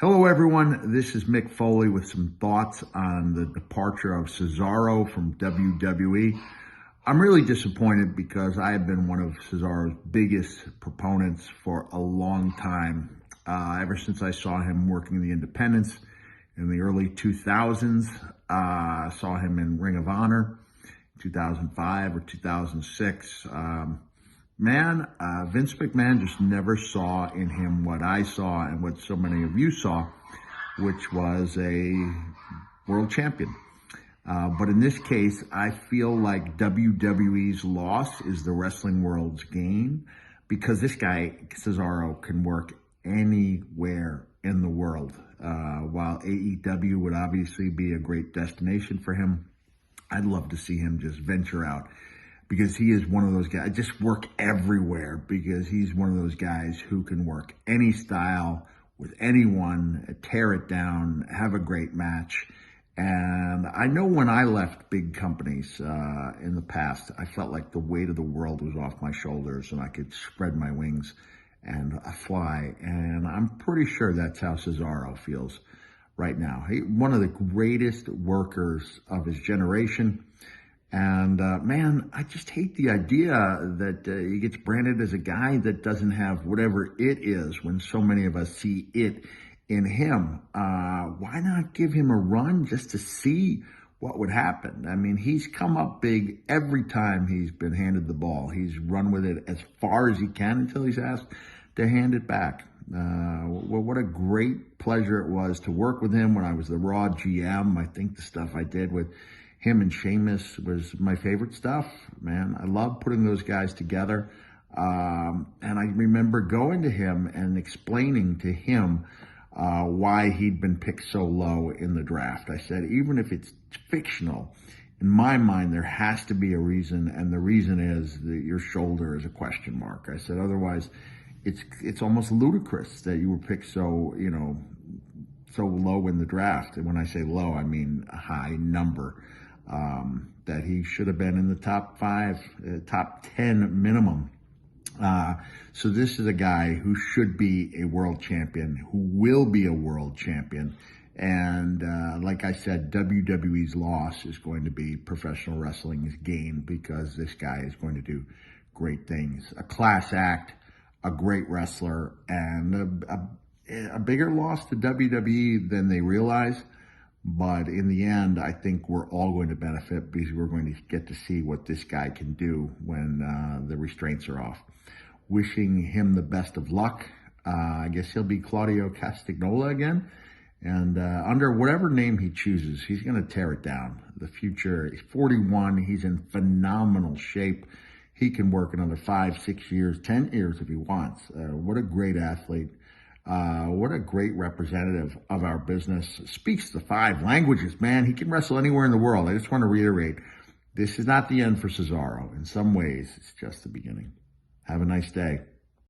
Hello, everyone. This is Mick Foley with some thoughts on the departure of Cesaro from WWE. I'm really disappointed because I have been one of Cesaro's biggest proponents for a long time. Ever since I saw him working in the independents in the early 2000s, saw him in Ring of Honor, 2005 or 2006. Vince McMahon just never saw in him what I saw and what so many of you saw, which was a world champion. But in this case, I feel like WWE's loss is the wrestling world's gain because this guy, Cesaro, can work anywhere in the world. While AEW would obviously be a great destination for him, I'd love to see him just venture out because he is one of those guys, just work everywhere because he's one of those guys who can work any style with anyone, tear it down, have a great match. And I know when I left big companies in the past, I felt like the weight of the world was off my shoulders and I could spread my wings and fly. And I'm pretty sure that's how Cesaro feels right now. One of the greatest workers of his generation. And I just hate the idea that he gets branded as a guy that doesn't have whatever it is when so many of us see it in him. Why not give him a run just to see what would happen? I mean, he's come up big every time he's been handed the ball. He's run with it as far as he can until he's asked to hand it back. Well, what a great pleasure it was to work with him when I was the Raw GM. I think the stuff I did with him and Sheamus was my favorite stuff, man. I love putting those guys together. And I remember going to him and explaining to him why he'd been picked so low in the draft. I said, even if it's fictional, in my mind, there has to be a reason. And the reason is that your shoulder is a question mark. I said, otherwise, it's almost ludicrous that you were picked so low in the draft. And when I say low, I mean a high number. That he should have been in the top 5, top 10 minimum. So this is a guy who should be a world champion, who will be a world champion. And like I said, WWE's loss is going to be professional wrestling's gain because this guy is going to do great things. A class act, a great wrestler, and a bigger loss to WWE than they realize. But in the end, I think we're all going to benefit because we're going to get to see what this guy can do when the restraints are off. Wishing him the best of luck. I guess he'll be Claudio Castagnola again. And under whatever name he chooses, he's going to tear it down. The future, he's 41. He's in phenomenal shape. He can work another 5, 6 years, 10 years if he wants. What a great athlete. What a great representative of our business. Speaks the 5 languages, man. He can wrestle anywhere in the world. I just want to reiterate, this is not the end for Cesaro. In some ways, it's just the beginning. Have a nice day.